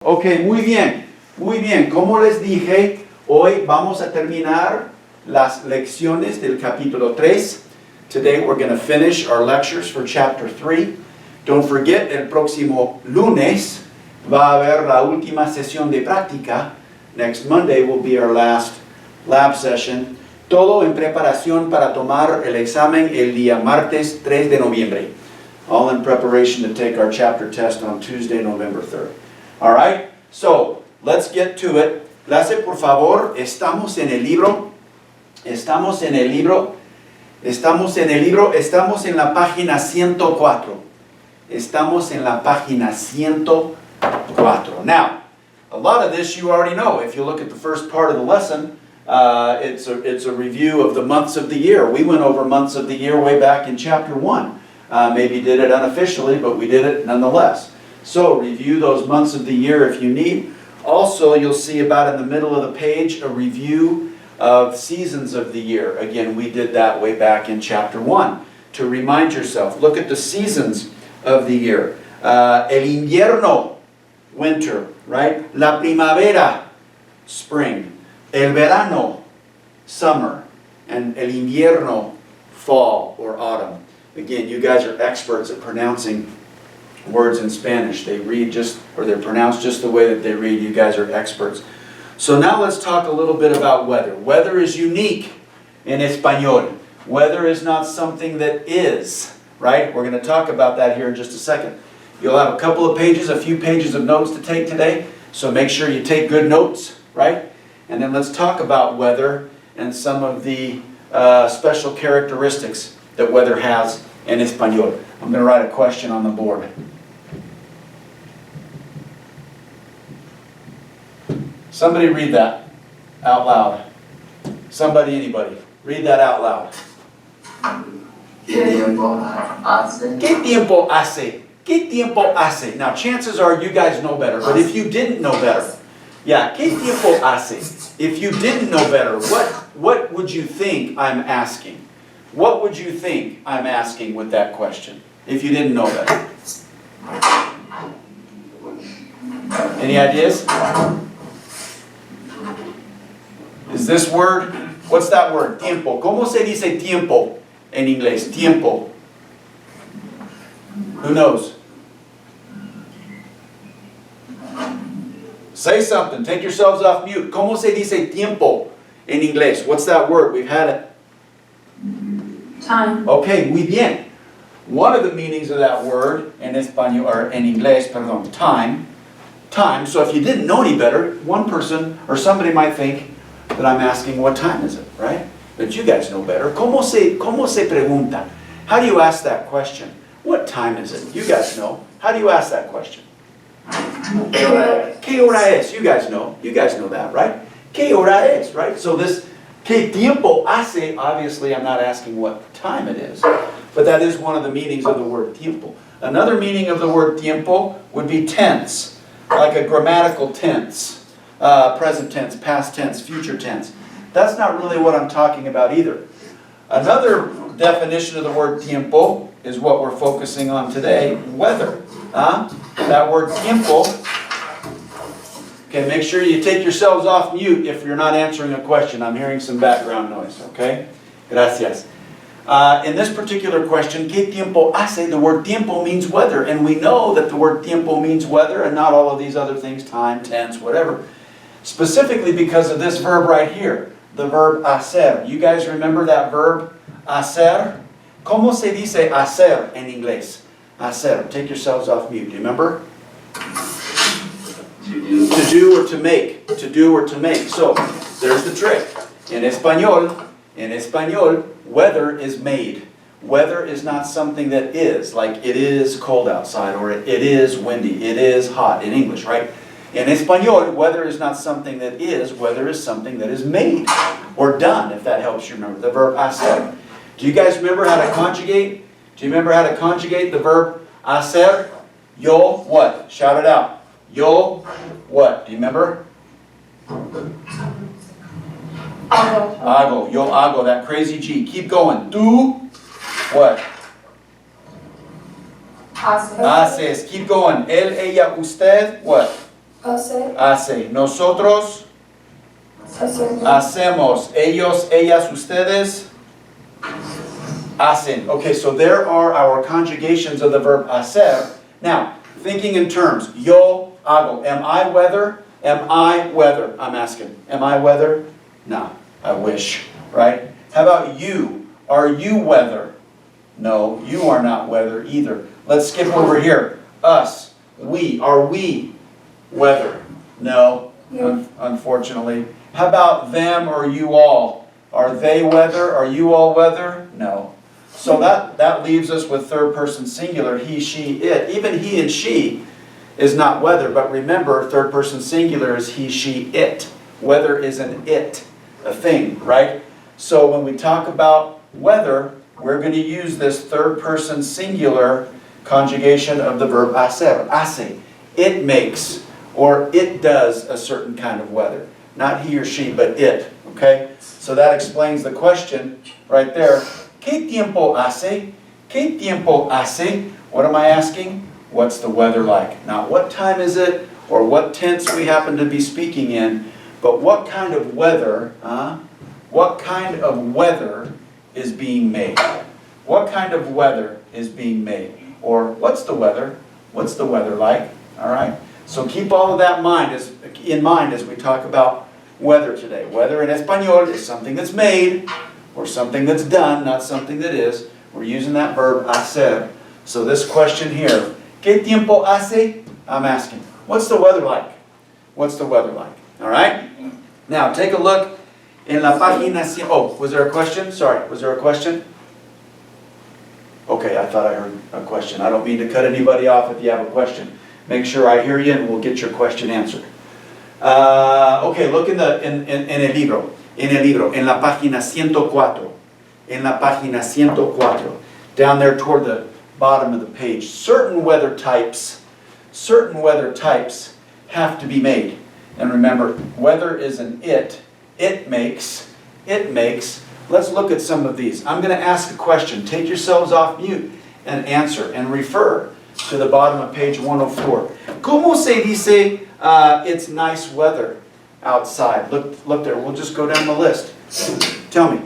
Ok, muy bien, muy bien. Como les dije, hoy vamos a terminar las lecciones del capítulo 3. Today we're going to finish our lectures for chapter 3. Don't forget, el próximo lunes va a haber la última sesión de práctica. Next Monday will be our last lab session. Todo en preparación para tomar el examen el día martes 3 de noviembre. All in preparation to take our chapter test on Tuesday, November 3rd. All right? So, let's get to it. Clase, por favor, estamos en el libro. Estamos en la página 104. Estamos en la página 104. Now, a lot of this you already know. If you look at the first part of the lesson, it's a review of the months of the year. We went over months of the year way back in chapter 1. Maybe did it unofficially, but we did it nonetheless. So, review those months of the year if you need. Also, you'll see about in the middle of the page a review of seasons of the year. Again, we did that way back in chapter 1. To remind yourself, look at the seasons of the year. El invierno, winter, right? La primavera, spring. El verano, summer. And el invierno, fall or autumn. Again, you guys are experts at pronouncing words in Spanish. They read just, or they're pronounced just the way that they read. You guys are experts. So now let's talk a little bit about weather. Weather is unique in Español. Weather is not something that is, right? We're going to talk about that here in just a second. You'll have a couple of pages, a few pages of notes to take today. So make sure you take good notes, right? And then let's talk about weather and some of the special characteristics that weather has in Español. I'm going to write a question on the board. Somebody read that out loud. Somebody, anybody. Read that out loud. ¿Qué tiempo hace? ¿Qué tiempo hace? ¿Qué tiempo hace? Now, chances are you guys know better, but if you didn't know better, yeah, ¿qué tiempo hace? If you didn't know better, what would you think I'm asking? What would you think I'm asking with that question, if you didn't know better? Any ideas? Is this word, what's that word? Tiempo. ¿Cómo se dice tiempo en inglés? Tiempo. Who knows? Say something. Take yourselves off mute. ¿Cómo se dice tiempo en inglés? What's that word? We've had it. Time. Okay, muy bien. One of the meanings of that word in español, or in inglés, perdón, time. Time. So if you didn't know any better, one person or somebody might think that I'm asking what time is it, right? But you guys know better. ¿Cómo se pregunta? How do you ask that question? What time is it? You guys know. How do you ask that question? ¿Qué hora es? You guys know. You guys know that, right? ¿Qué hora es? Right? So this ¿qué tiempo hace? Obviously, I'm not asking what time it is. But that is one of the meanings of the word tiempo. Another meaning of the word tiempo would be tense, like a grammatical tense. Present tense, past tense, future tense. That's not really what I'm talking about either. Another definition of the word tiempo is what we're focusing on today, weather. That word tiempo. Okay, make sure you take yourselves off mute if you're not answering a question. I'm hearing some background noise, okay? Gracias. In this particular question, ¿qué tiempo hace? The word tiempo means weather, and we know that the word tiempo means weather and not all of these other things, time, tense, whatever. Specifically because of this verb right here, the verb hacer. You guys remember that verb, hacer? ¿Cómo se dice hacer en inglés? Hacer. Take yourselves off mute. Do you remember? To do or to make. To do or to make. So, there's the trick. In Español, weather is made. Weather is not something that is, like it is cold outside, or it is windy, it is hot in English, right? In Español, weather is not something that is, weather is something that is made, or done, if that helps you remember. The verb hacer. Do you guys remember how to conjugate? Do you remember how to conjugate the verb hacer? Yo, what? Shout it out. Yo, what? Do you remember? Hago. Yo hago. That crazy G. Keep going. Tú, what? Haces. Haces. Keep going. Él, ella, usted, what? Hacer. Hace. Nosotros Hacemos. hacemos. Ellos, ellas, ustedes hacen. Okay, so there are our conjugations of the verb hacer. Now, thinking in terms, yo hago. Am I weather? Am I weather? I'm asking. Am I weather? No, I wish, right? How about you? Are you weather? No, you are not weather either. Let's skip over here. Us, we. Are we weather? No, unfortunately. How about them or you all? Are they weather? Are you all weather? No. So that leaves us with third person singular, he, she, it. Even he and she is not weather, but remember, third person singular is he, she, it. Weather is an it, a thing, right? So when we talk about weather, we're going to use this third person singular conjugation of the verb hacer. Hace. It makes or it does a certain kind of weather. Not he or she, but it. Okay? So that explains the question right there. ¿Qué tiempo hace? ¿Qué tiempo hace? What am I asking? What's the weather like? Not what time is it or what tense we happen to be speaking in, but what kind of weather, what kind of weather is being made? What kind of weather is being made? Or what's the weather? What's the weather like? All right? So keep all of that in mind as we talk about weather today. Weather in Espanol is something that's made or something that's done, not something that is. We're using that verb hacer. So this question here, ¿qué tiempo hace? I'm asking, what's the weather like? What's the weather like? All right? Now take a look in la página. Oh, was there a question? Sorry, was there a question? Okay, I thought I heard a question. I don't mean to cut anybody off if you have a question. Make sure I hear you and we'll get your question answered. Okay, look in el libro. En la página 104. En la página 104. Down there toward the bottom of the page. Certain weather types have to be made. And remember, weather is an it. It makes. Let's look at some of these. I'm going to ask a question. Take yourselves off mute and answer and refer to the bottom of page 104. ¿Cómo se dice it's nice weather outside? Look there. We'll just go down the list. Tell me.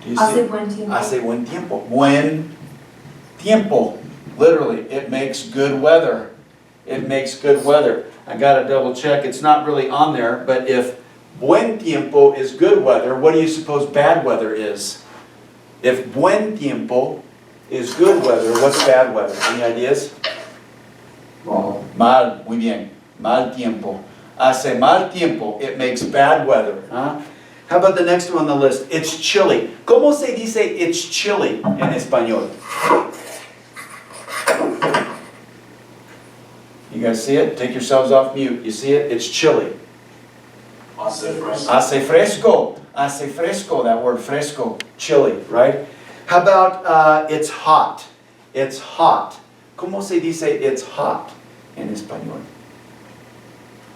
Do you Hace see? buen tiempo. Hace buen tiempo. Buen tiempo. Literally, it makes good weather. It makes good weather. I got to double check. It's not really on there, but if buen tiempo is good weather, what do you suppose bad weather is? If buen tiempo is good weather, what's bad weather? Any ideas? Mal, muy bien. Mal tiempo. Hace mal tiempo, it makes bad weather. Huh? How about the next one on the list? It's chilly. ¿Cómo se dice it's chilly en español? You guys see it? Take yourselves off mute. You see it? It's chilly. Hace fresco. Hace fresco. Hace fresco, that word fresco. Chilly, right? How about it's hot? It's hot. ¿Cómo se dice it's hot en español?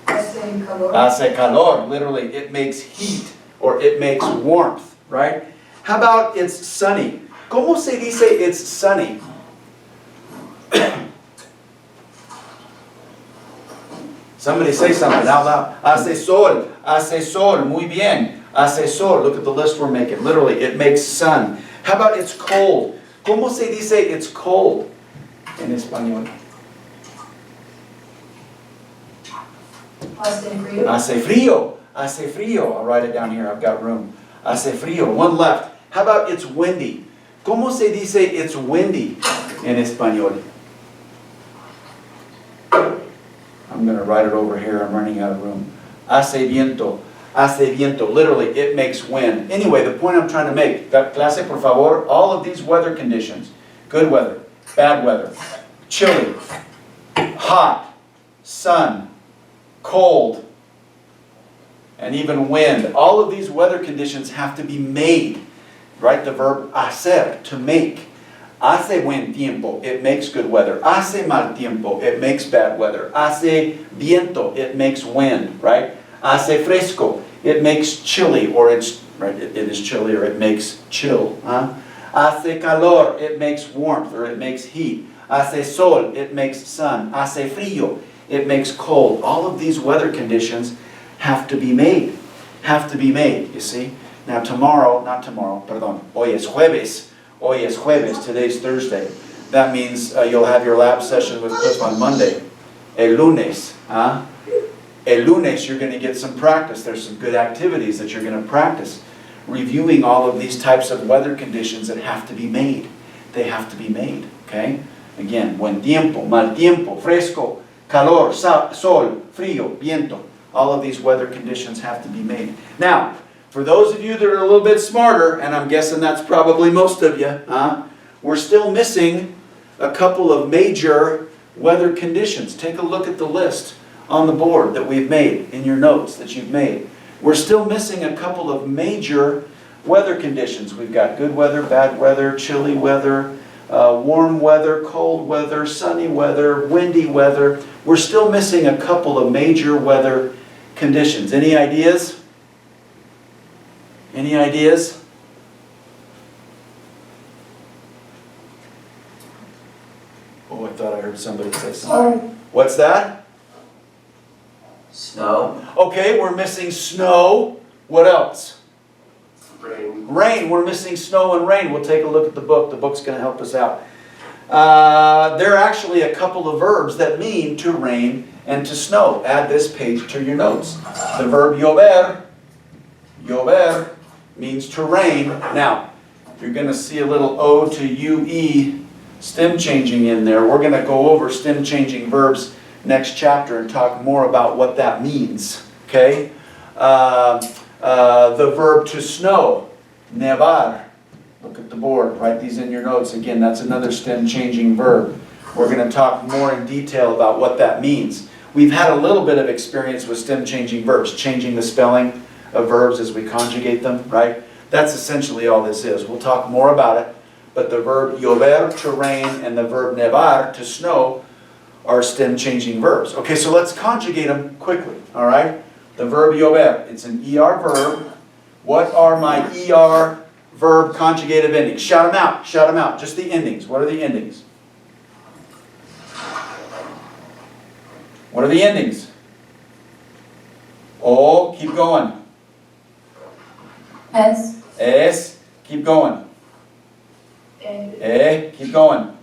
Hace calor. Hace calor. Literally, it makes heat or it makes warmth, right? How about it's sunny? ¿Cómo se dice it's sunny? Somebody say something out loud. Hace sol. Hace sol. Muy bien. Hace sol. Look at the list we're making. Literally, it makes sun. How about it's cold? ¿Cómo se dice it's cold en español? Hace frío. Hace frío. Hace frío. I'll write it down here. I've got room. Hace frío. One left. How about it's windy? ¿Cómo se dice it's windy en español? I'm going to write it over here. I'm running out of room. Hace viento. Hace viento. Literally, it makes wind. Anyway, the point I'm trying to make, clase, por favor, all of these weather conditions, good weather, bad weather, chilly, hot, sun, cold, and even wind, all of these weather conditions have to be made, right? The verb hacer, to make. Hace buen tiempo, it makes good weather. Hace mal tiempo, it makes bad weather. Hace viento, it makes wind, right? Hace fresco, it makes chilly, or it's, right, it is chilly, or it makes chill. Hace calor, it makes warmth, or it makes heat. Hace sol, it makes sun. Hace frío, it makes cold. All of these weather conditions have to be made. Have to be made, you see. Now not tomorrow, perdón. Hoy es jueves. Hoy es jueves, today's Thursday. That means you'll have your lab session with Cliff on Monday. El lunes, huh? El lunes, you're going to get some practice. There's some good activities that you're going to practice. Reviewing all of these types of weather conditions that have to be made. They have to be made, okay? Again, buen tiempo, mal tiempo, fresco, calor, sol, frío, viento. All of these weather conditions have to be made. Now, for those of you that are a little bit smarter, and I'm guessing that's probably most of you, we're still missing a couple of major weather conditions. Take a look at the list on the board that we've made, in your notes that you've made. We're still missing a couple of major weather conditions. We've got good weather, bad weather, chilly weather, warm weather, cold weather, sunny weather, windy weather. We're still missing a couple of major weather conditions. Any ideas? Any ideas? Oh, I thought I heard somebody say something. What's that? Snow. Okay, we're missing snow. What else? Rain. Rain. We're missing snow and rain. We'll take a look at the book. The book's going to help us out. There are actually a couple of verbs that mean to rain and to snow. Add this page to your notes. The verb llover. Llover means to rain. Now, you're going to see a little O to UE stem changing in there. We're going to go over stem changing verbs next chapter and talk more about what that means. Okay? The verb to snow, nevar. Look at the board. Write these in your notes. Again, that's another stem changing verb. We're going to talk more in detail about what that means. We've had a little bit of experience with stem changing verbs, changing the spelling of verbs as we conjugate them, right? That's essentially all this is. We'll talk more about it, but the verb llover, to rain, and the verb nevar, to snow, are stem changing verbs. Okay, so let's conjugate them quickly, all right? The verb llover, it's an ER verb. What are my ER verb conjugative endings? Shout them out, shout them out. Just the endings. What are the endings? What are the endings? Oh, keep going. Es, keep going. Keep going.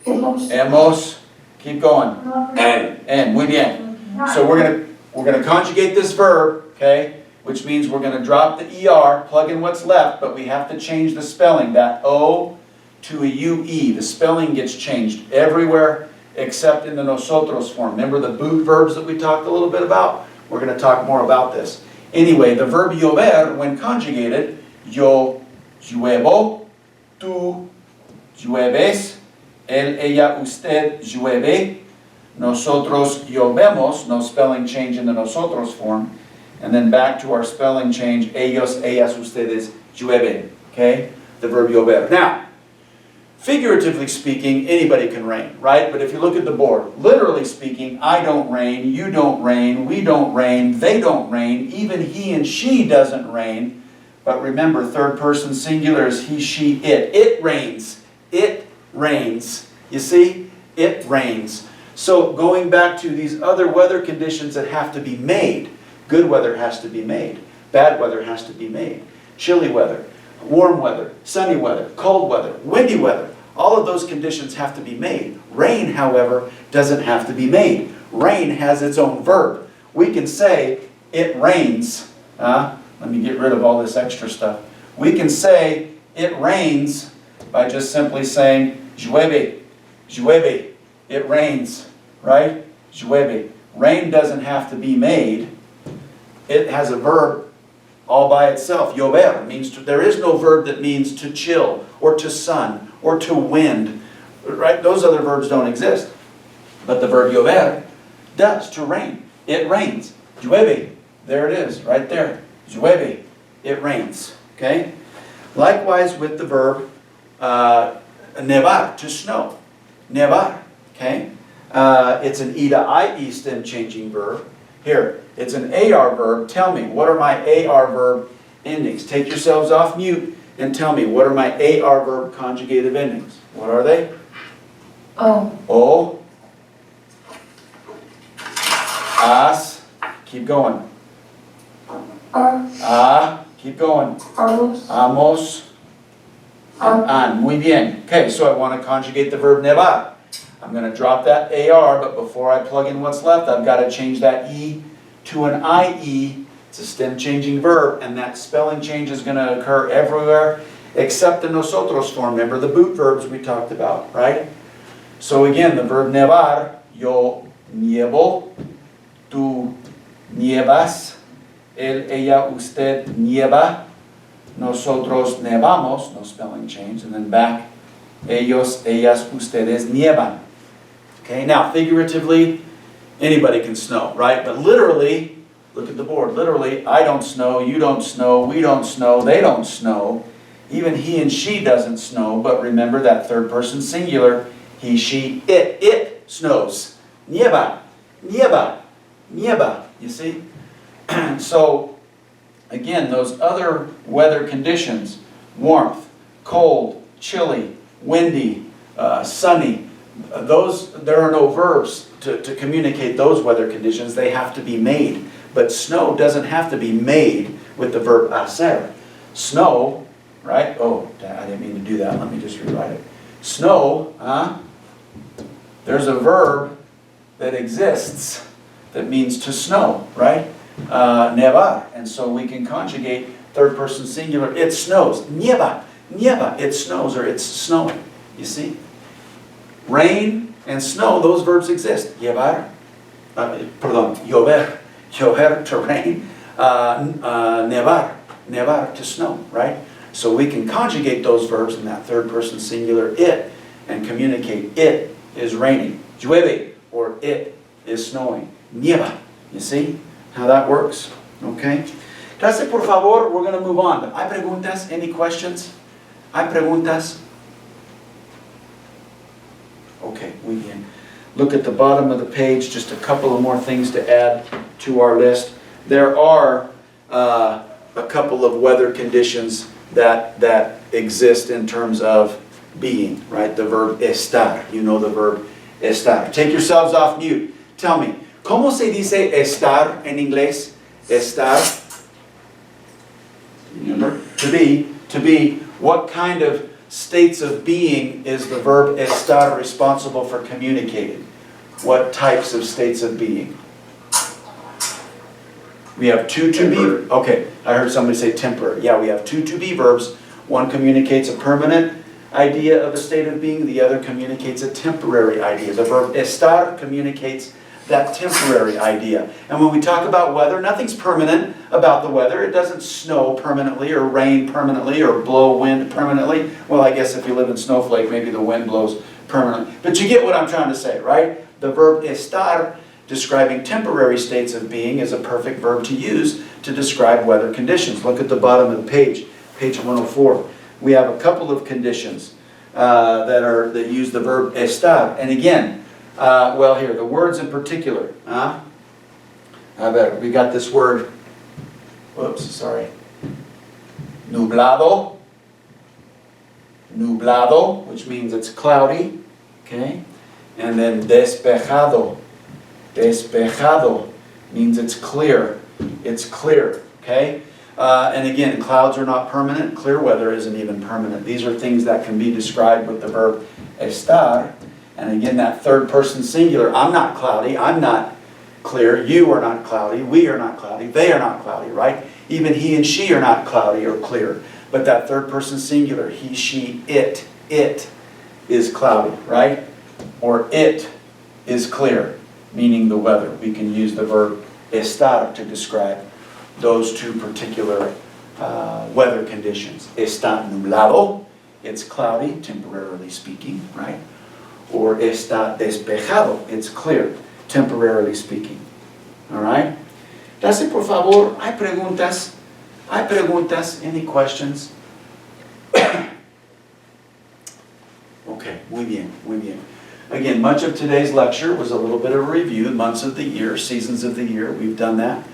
Hemos, keep going. En, muy bien. So we're gonna conjugate this verb, okay, which means we're gonna drop the ER, plug in what's left, but we have to change the spelling. That O to a UE. The spelling gets changed everywhere except in the nosotros form. Remember the boot verbs that we talked a little bit about? We're gonna talk more about this. Anyway, the verb llover, when conjugated, yo lluevo, tú llueves, él, ella, usted llueve, nosotros llovemos, no spelling change in the nosotros form, and then back to our spelling change, ellos, ellas, ustedes llueven, okay? The verb llover. Now, figuratively speaking, anybody can rain, right? But if you look at the board, literally speaking, I don't rain, you don't rain, we don't rain, they don't rain, even he and she doesn't rain. But remember, third person singular is he, she, it. It rains. It rains. You see? It rains. So going back to these other weather conditions that have to be made, good weather has to be made. Bad weather has to be made. Chilly weather, warm weather, sunny weather, cold weather, windy weather. All of those conditions have to be made. Rain, however, doesn't have to be made. Rain has its own verb. We can say, it rains. Let me get rid of all this extra stuff. We can say, it rains, by just simply saying, llueve, llueve. It rains, right? Llueve. Rain doesn't have to be made. It has a verb all by itself. Llover means to, there is no verb that means to chill or to sun or to wind, right? Those other verbs don't exist. But the verb llover does, to rain. It rains. Llueve. There it is, right there. Llueve. It rains. Okay? Likewise with the verb nevar, to snow. Nevar. Okay? It's an E to IE stem changing verb. Here, it's an AR verb. Tell me, what are my AR verb endings? Take yourselves off mute and tell me, what are my AR verb conjugative endings? What are they? Oh. O. As. Keep going. Keep going. Amos. Amos. An. Muy bien. Okay, so I want to conjugate the verb nevar. I'm going to drop that AR, but before I plug in what's left, I've got to change that E to an IE. It's a stem changing verb, and that spelling change is going to occur everywhere except the nosotros form. Remember the boot verbs we talked about, right? So again, the verb nevar, yo nievo, tú nievas, él, ella, usted nieva, nosotros nevamos, no spelling change, and then back, ellos, ellas, ustedes nievan. Okay, now figuratively, anybody can snow, right? But literally, look at the board, literally, I don't snow, you don't snow, we don't snow, they don't snow. Even he and she doesn't snow, but remember that third person singular, he, she, it snows. Nieva, nieva, nieva, you see? So, again, those other weather conditions, warmth, cold, chilly, windy, sunny, there are no verbs to communicate those weather conditions. They have to be made. But snow doesn't have to be made with the verb hacer. Snow, right? Oh, I didn't mean to do that. Let me just rewrite it. Snow, there's a verb that exists that means to snow, right? Nevar. And so we can conjugate third person singular. It snows. Nieva. Nieva. It snows or it's snowing. You see? Rain and snow, those verbs exist. Llevar, llover. Llover to rain. Nevar. Nevar to snow, right? So we can conjugate those verbs in that third person singular it and communicate it is raining. Llueve, or it is snowing. Nieva. You see how that works? Okay. Gracias, por favor. We're going to move on. ¿Hay preguntas? Any questions? ¿Hay preguntas? Okay, muy bien. Look at the bottom of the page. Just a couple of more things to add to our list. There are a couple of weather conditions that exist in terms of being, right? The verb estar. You know the verb estar. Take yourselves off mute. Tell me, ¿cómo se dice estar en inglés? Estar. Remember? To be. What kind of states of being is the verb estar responsible for communicating? What types of states of being? We have two to be. Okay, I heard somebody say temporary. Yeah, we have two to be verbs. One communicates a permanent idea of a state of being. The other communicates a temporary idea. The verb estar communicates that temporary idea. And when we talk about weather, nothing's permanent about the weather. It doesn't snow permanently or rain permanently or blow wind permanently. Well, I guess if you live in Snowflake, maybe the wind blows permanently. But you get what I'm trying to say, right? The verb estar, describing temporary states of being, is a perfect verb to use to describe weather conditions. Look at the bottom of the page, page 104. We have a couple of conditions that use the verb estar. And again, well here, the words in particular. We got this word, whoops, sorry. Nublado. Nublado, which means it's cloudy. Okay? And then despejado. Despejado means it's clear. It's clear. Okay? And again, clouds are not permanent. Clear weather isn't even permanent. These are things that can be described with the verb estar. And again, that third person singular. I'm not cloudy. I'm not clear. You are not cloudy. We are not cloudy. They are not cloudy, right? Even he and she are not cloudy or clear. But that third person singular, he, she, it is cloudy, right? Or it is clear, meaning the weather. We can use the verb estar to describe those two particular weather conditions. Está nublado, it's cloudy, temporarily speaking, right? Or está despejado, it's clear, temporarily speaking. All right? Gracias, por favor. ¿Hay preguntas? ¿Hay preguntas? Any questions? Okay, muy bien, muy bien. Again, much of today's lecture was a little bit of a review, months of the year, seasons of the year. We've done that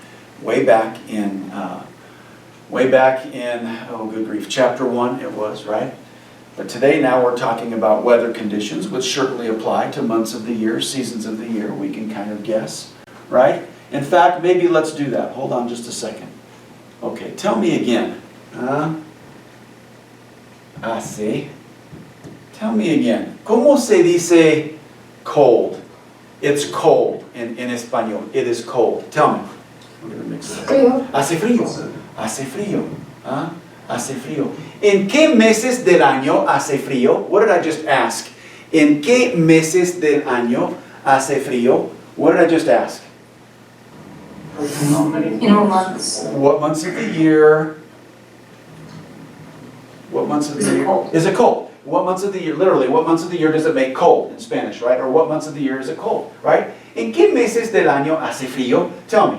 way back in, oh good grief, chapter 1 it was, right? But today now we're talking about weather conditions, which certainly apply to months of the year, seasons of the year. We can kind of guess, right? In fact, maybe let's do that. Hold on just a second. Okay, tell me again. Hace. Tell me again. ¿Cómo se dice cold? It's cold in español. It is cold. Tell me. We're going to mix it up. Frío. Hace frío. Hace frío. ¿Ah? Hace frío. ¿En qué meses del año hace frío? What did I just ask? ¿En qué meses del año hace frío? What did I just ask? In all months. What months of the year? What months of the year? Is it cold? What months of the year, literally, what months of the year does it make cold in Spanish, right? Or what months of the year is it cold, right? ¿En qué meses del año hace frío? Tell me.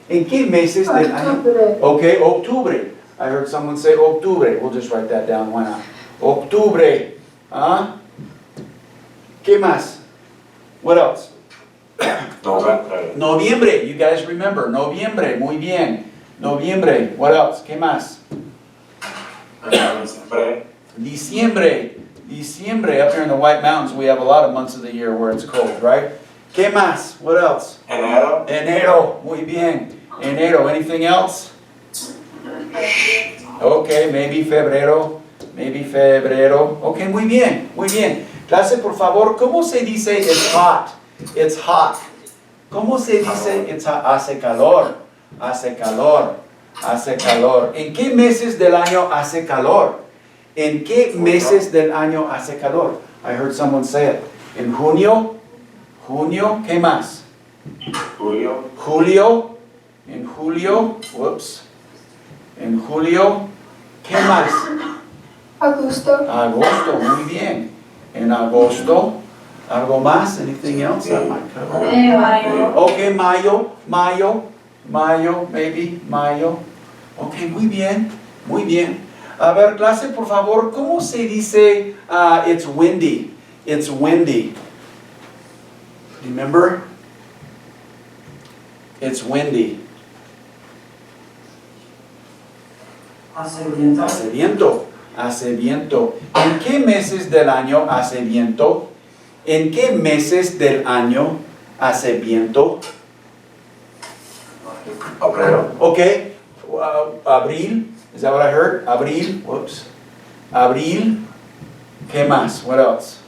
¿En qué meses del año? Octubre. Okay, octubre. I heard someone say octubre. We'll just write that down, why not? Octubre. Huh? ¿Qué más? What else? November. Noviembre. You guys remember. Noviembre. Muy bien. Noviembre. What else? ¿Qué más? Diciembre. Diciembre. Up here in the White Mountains, we have a lot of months of the year where it's cold, right? ¿Qué más? What else? Enero. Enero. Muy bien. Enero. Anything else? Okay, maybe febrero. Maybe febrero. Okay, muy bien. Muy bien. Clase, por favor, ¿cómo se dice it's hot? It's hot. ¿Cómo se dice it's hot? Hace calor. Hace calor. Hace calor. ¿En qué meses del año hace calor? ¿En qué meses del año hace calor? I heard someone say it. En junio. Junio. ¿Qué más? Julio. Julio. En julio. Whoops. En julio. ¿Qué más? Agosto. Agosto. Muy bien. En agosto. ¿Algo más? Anything else? That might cover it. Mayo. Okay, mayo. Mayo, maybe. Mayo. Okay, muy bien. Muy bien. A ver, clase, por favor, ¿cómo se dice it's windy? It's windy. Remember? It's windy. Hace viento. Hace viento. Hace viento. ¿En qué meses del año hace viento? ¿En qué meses del año hace viento? Febrero. Okay. Abril. Is that what I heard? Abril. Whoops. Abril. ¿Qué más? What else?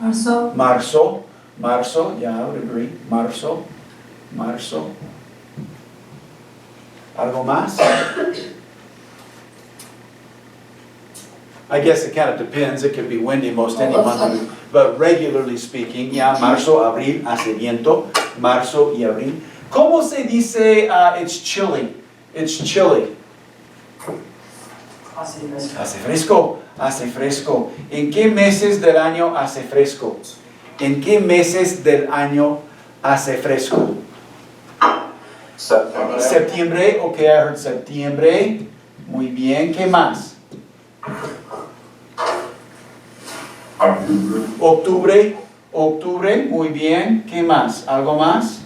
Marzo. Marzo. Marzo. Yeah, I would agree. Marzo. Marzo. ¿Algo más? I guess it kind of depends. It could be windy most any month. But regularly speaking, yeah, marzo, abril, hace viento. Marzo y abril. ¿Cómo se dice it's chilly? It's chilly. Hace fresco. Hace fresco. Hace fresco. ¿En qué meses del año hace fresco? ¿En qué meses del año hace fresco? Septiembre. Septiembre. Okay, I heard septiembre. Muy bien. ¿Qué más? Octubre. Octubre. Muy bien. ¿Qué más? ¿Algo más?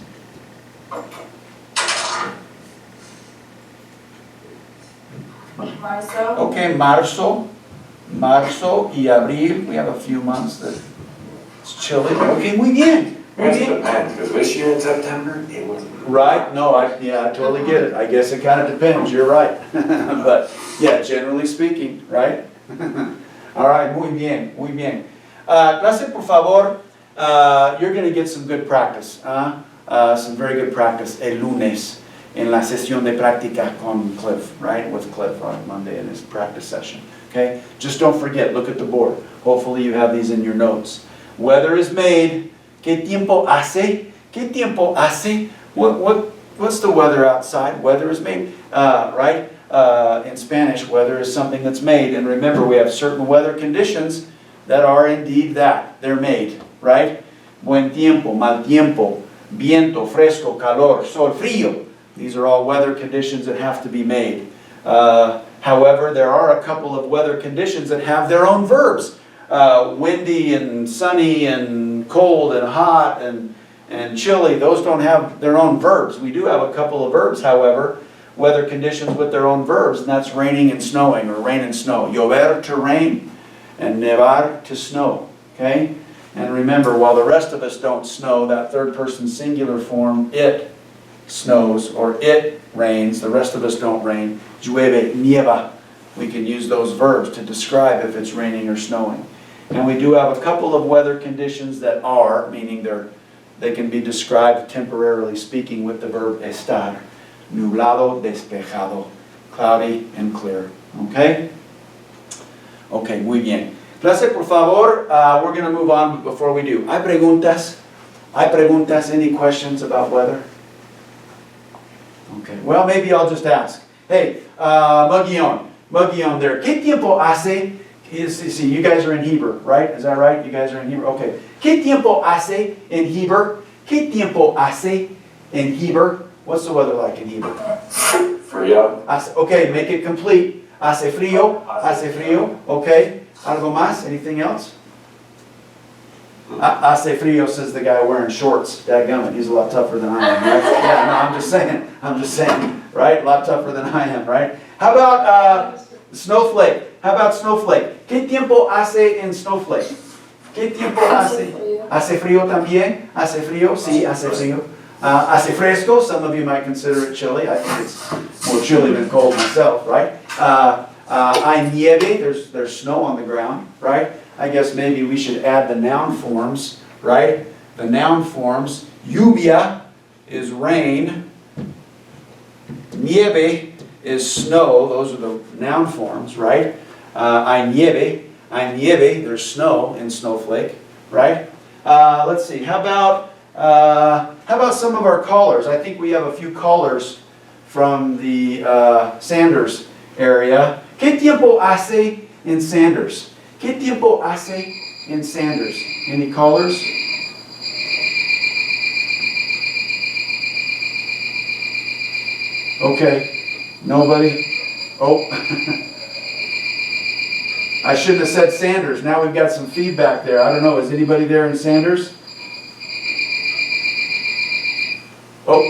Marzo. Okay, marzo. Marzo y abril. We have a few months that it's chilly. Okay, muy bien. Muy It bien. depends, because this year in September, it was. Right? No, I totally get it. I guess it kind of depends. You're right. But yeah, generally speaking, right? All right, muy bien, muy bien. Clase, por favor, you're going to get some good practice. Some very good practice el lunes en la sesión de práctica con Cliff, right? With Cliff on Monday in his practice session. Okay? Just don't forget, look at the board. Hopefully you have these in your notes. Weather is made. ¿Qué tiempo hace? ¿Qué tiempo hace? What's the weather outside? Weather is made, right? In Spanish, weather is something that's made. And remember, we have certain weather conditions that are indeed that. They're made, right? Buen tiempo, mal tiempo, viento, fresco, calor, sol, frío. These are all weather conditions that have to be made. However, there are a couple of weather conditions that have their own verbs. Windy and sunny and cold and hot and chilly, those don't have their own verbs. We do have a couple of verbs, however. weather conditions with their own verbs, and that's raining and snowing, or rain and snow. Llover to rain, and nevar to snow, okay? And remember, while the rest of us don't snow, that third person singular form, it snows, or it rains, the rest of us don't rain. Llueve, nieva. We can use those verbs to describe if it's raining or snowing. And we do have a couple of weather conditions that are, meaning they can be described temporarily speaking with the verb estar. Nublado, despejado, cloudy and clear. Okay? Okay, muy bien. Clase, por favor, we're going to move on before we do. ¿Hay preguntas? ¿Hay preguntas? Any questions about weather? Okay, well, maybe I'll just ask. Hey, Mugion there. ¿Qué tiempo hace? See, you guys are in Heber, right? Is that right? You guys are in Heber? Okay. ¿Qué tiempo hace en Heber? ¿Qué tiempo hace en Heber? What's the weather like in Heber? Frío. Okay, make it complete. Hace frío. Hace frío. Okay. Algo más? Anything else? Hace frío, says the guy wearing shorts. Dadgummit, he's a lot tougher than I am, right? Yeah, no, I'm just saying, right? A lot tougher than I am, right? How about snowflake? How about snowflake? ¿Qué tiempo hace en snowflake? ¿Qué tiempo hace? ¿Hace frío también? ¿Hace frío? Sí, hace frío. Hace fresco, some of you might consider it chilly. I think it's more chilly than cold myself, right? Hay nieve, there's snow on the ground, right? I guess maybe we should add the noun forms, right? The noun forms, lluvia is rain, nieve is snow, those are the noun forms, right? Hay nieve, there's snow in snowflake, right? Let's see, how about some of our callers? I think we have a few callers from the Sanders area. ¿Qué tiempo hace en Sanders? ¿Qué tiempo hace en Sanders? Any callers? Okay, nobody? Oh, I shouldn't have said Sanders. Now we've got some feedback there. I don't know, is anybody there in Sanders? Oh,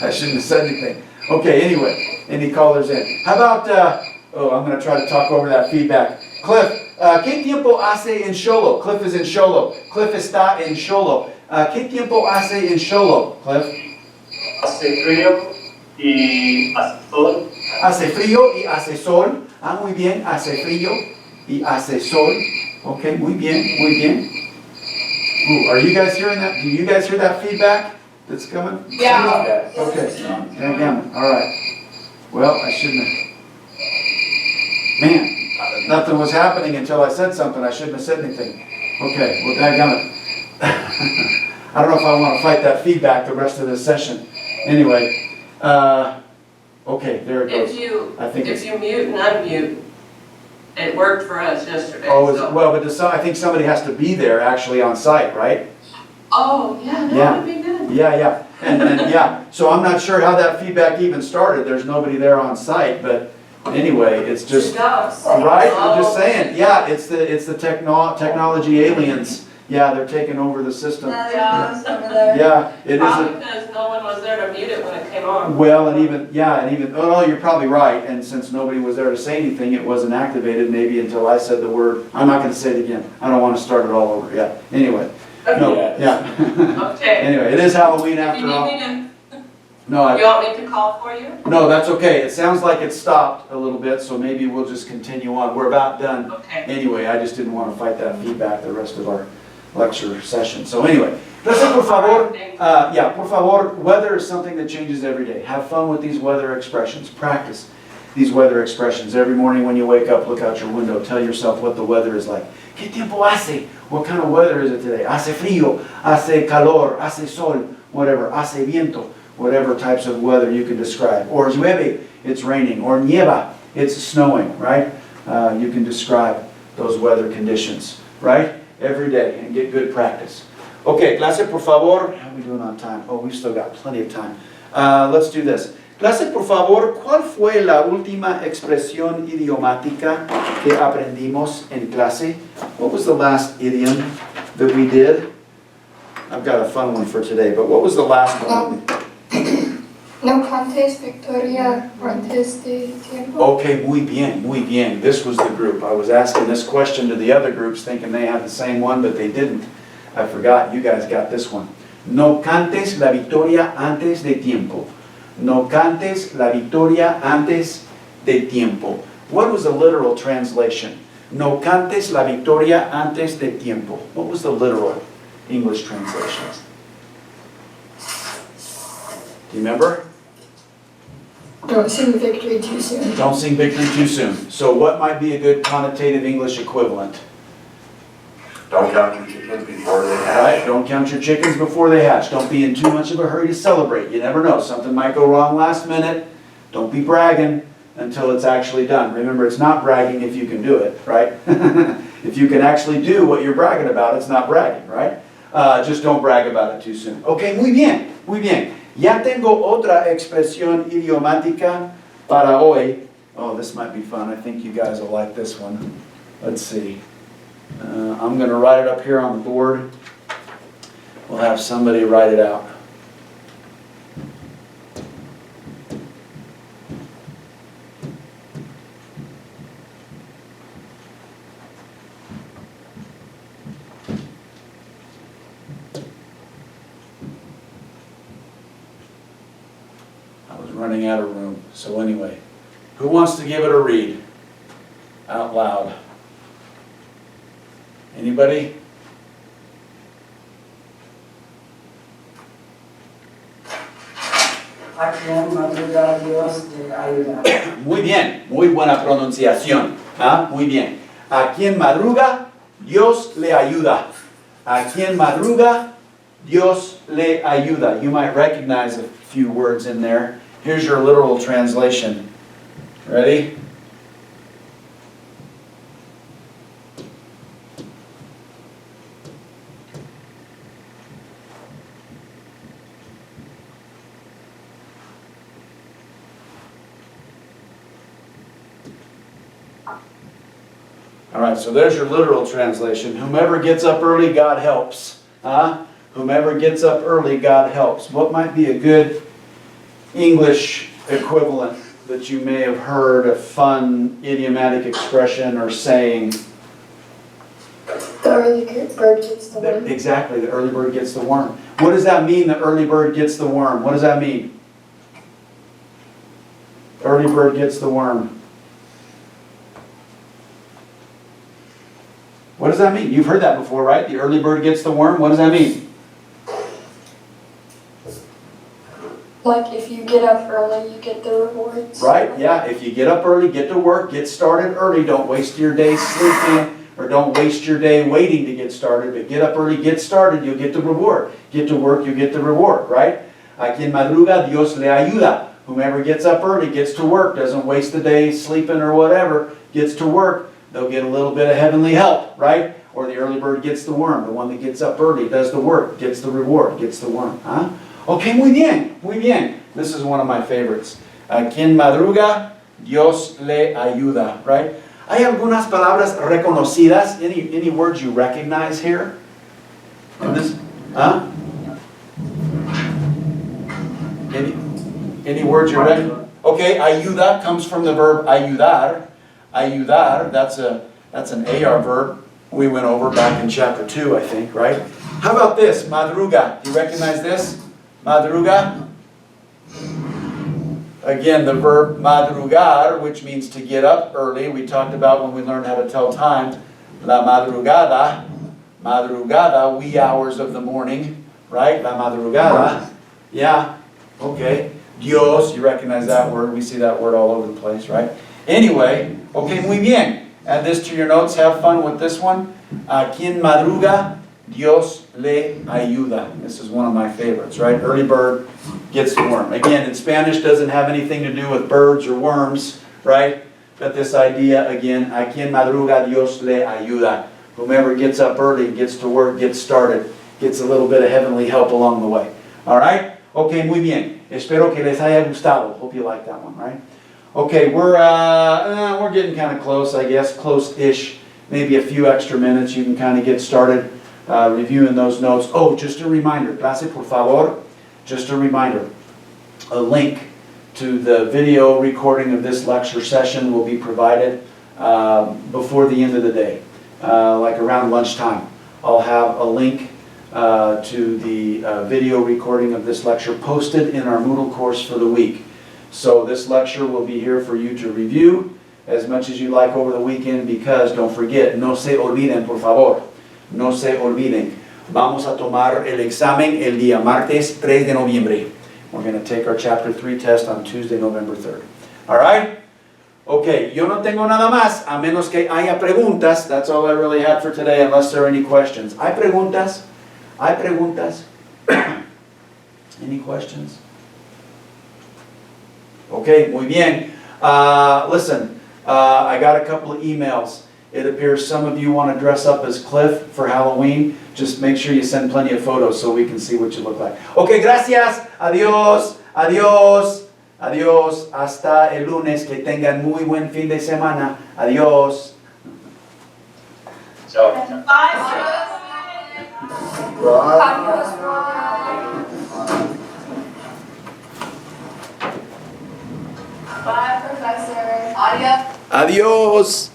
I shouldn't have said anything. Okay, anyway, any callers in? How about, I'm going to try to talk over that feedback. Cliff, ¿qué tiempo hace en Xolo? Cliff is in Xolo. Cliff está en Xolo. ¿Qué tiempo hace en Xolo, Cliff? Hace frío y hace sol. Hace frío y hace sol. Ah, muy bien. Hace frío y hace sol. Okay, muy bien, muy bien. Ooh, are you guys hearing that? Do you guys hear that feedback that's coming? Yeah. Okay. Yeah, all right. Well, I shouldn't have. Man, nothing was happening until I said something. I shouldn't have said anything. Okay, well, dadgummit. I don't know if I want to fight that feedback the rest of this session. Anyway, okay, there it goes. If you mute and unmute, it worked for us yesterday. Well, but I think somebody has to be there actually on site, right? Oh, yeah, that would be good. Yeah. And yeah, so I'm not sure how that feedback even started. There's nobody there on site, but anyway, it's just, right? I'm just saying, yeah, it's the technology aliens. Yeah, they're taking over the system. Yeah, it Probably is. because no one was there to mute it when it came on. Well, and even, oh, you're probably right. And since nobody was there to say anything, it wasn't activated maybe until I said the word. I'm not going to say it again. I don't want to start it all over. Yeah. Anyway. No. Yeah. Okay. Anyway, it is Halloween If after you all. need me No, you want me to call for you? No, that's okay. It sounds like it stopped a little bit, so maybe we'll just continue on. We're about done. Okay. Anyway, I just didn't want to fight that feedback the rest of our lecture session. So anyway, entonces, por favor, por favor, weather is something that changes every day. Have fun with these weather expressions. Practice these weather expressions. Every morning when you wake up, look out your window. Tell yourself what the weather is like. ¿Qué tiempo hace? What kind of weather is it today? Hace frío, hace calor, hace sol, whatever. Hace viento, whatever types of weather you can describe. Or llueve, it's raining. Or nieva, it's snowing, right? You can describe those weather conditions, right? Every day and get good practice. Okay, clase, por favor. How are we doing on time? Oh, we've still got plenty of time. Let's do this. Clase, por favor, ¿cuál fue la última expresión idiomática que aprendimos en clase? What was the last idiom that we did? I've got a fun one for today, but what was the last one? No cantes victoria antes de tiempo. Okay, muy bien, muy bien. This was the group. I was asking this question to the other groups thinking they had the same one, but they didn't. I forgot. You guys got this one. No cantes la victoria antes de tiempo. No cantes la victoria antes de tiempo. What was the literal translation? No cantes la victoria antes de tiempo. What was the literal English translation? Do you remember? Don't sing victory too soon. Don't sing victory too soon. So what might be a good connotative English equivalent? Don't count your chickens before they hatch. Right? Don't count your chickens before they hatch. Don't be in too much of a hurry to celebrate. You never know. Something might go wrong last minute. Don't be bragging until it's actually done. Remember, it's not bragging if you can do it, right? If you can actually do what you're bragging about, it's not bragging, right? Just don't brag about it too soon. Okay, muy bien, muy bien. Ya tengo otra expresión idiomática para hoy. Oh, this might be fun. I think you guys will like this one. Let's see. I'm going to write it up here on the board. We'll have somebody write it out. I was running out of room. So anyway, who wants to give it a read out loud? Anybody? ¿A quién madruga Dios le ayuda? Muy bien, muy buena pronunciación. ¿Ah? Muy bien. A quien madruga, Dios le ayuda. A quien madruga, Dios le ayuda. You might recognize a few words in there. Here's your literal translation. Ready? All right, so there's your literal translation. Whomever gets up early, God helps. Huh? Whomever gets up early, God helps. What might be a good English equivalent that you may have heard, a fun idiomatic expression or saying? The early bird gets the worm. Exactly, the early bird gets the worm. What does that mean, the early bird gets the worm? What does that mean? Early bird gets the worm. What does that mean? You've heard that before, right? The early bird gets the worm. What does that mean? Like if you get up early, you get the rewards. Right? Yeah. If you get up early, get to work, get started early. Don't waste your day sleeping or don't waste your day waiting to get started. But get up early, get started, you'll get the reward. Get to work, you'll get the reward, right? A quien madruga, Dios le ayuda. Whomever gets up early, gets to work, doesn't waste the day sleeping or whatever, gets to work, they'll get a little bit of heavenly help, right? Or the early bird gets the worm. The one that gets up early, does the work, gets the reward, gets the worm. Huh? Okay, muy bien, muy bien. This is one of my favorites. A quien madruga, Dios le ayuda, right? Hay algunas palabras reconocidas. Any words you recognize here? In this? Huh? Any words you recognize? Okay, ayuda comes from the verb ayudar. Ayudar, that's an AR verb we went over back in chapter 2, I think, right? How about this? Madruga. Do you recognize this? Madruga. Again, the verb madrugar, which means to get up early. We talked about when we learned how to tell time. La madrugada. Madrugada, wee hours of the morning, right? La madrugada. Yeah, okay. Dios, you recognize that word. We see that word all over the place, right? Anyway, okay, muy bien. Add this to your notes. Have fun with this one. A quien madruga, Dios le ayuda. This is one of my favorites, right? Early bird gets the worm. Again, in Spanish doesn't have anything to do with birds or worms, right? But this idea, again, a quien madruga, Dios le ayuda. Whomever gets up early, gets to work, gets started, gets a little bit of heavenly help along the way. All right? Okay, muy bien. Espero que les haya gustado. Hope you like that one, right? Okay, we're getting kind of close, I guess, close-ish. Maybe a few extra minutes. You can kind of get started reviewing those notes. Oh, just a reminder. Clase, por favor. Just a reminder. a link to the video recording of this lecture session will be provided before the end of the day, like around lunchtime. I'll have a link to the video recording of this lecture posted in our Moodle course for the week. So this lecture will be here for you to review as much as you like over the weekend, because don't forget, no se olviden, por favor, no se olviden. Vamos a tomar el examen el día martes 3 de noviembre. We're going to take our Chapter 3 test on Tuesday, November 3rd. All right? Okay, yo no tengo nada más, a menos que haya preguntas. That's all I really had for today, unless there are any questions. ¿Hay preguntas? ¿Hay preguntas? Any questions? Okay, muy bien. Listen, I got a couple of emails. It appears some of you want to dress up as Cliff for Halloween. Just make sure you send plenty of photos so we can see what you look like. Okay, gracias. Adiós. Adiós. Adiós. Hasta el lunes. Que tengan muy buen fin de semana. Adiós. Chao. Adios. Bye, Professor. Adios. Adiós.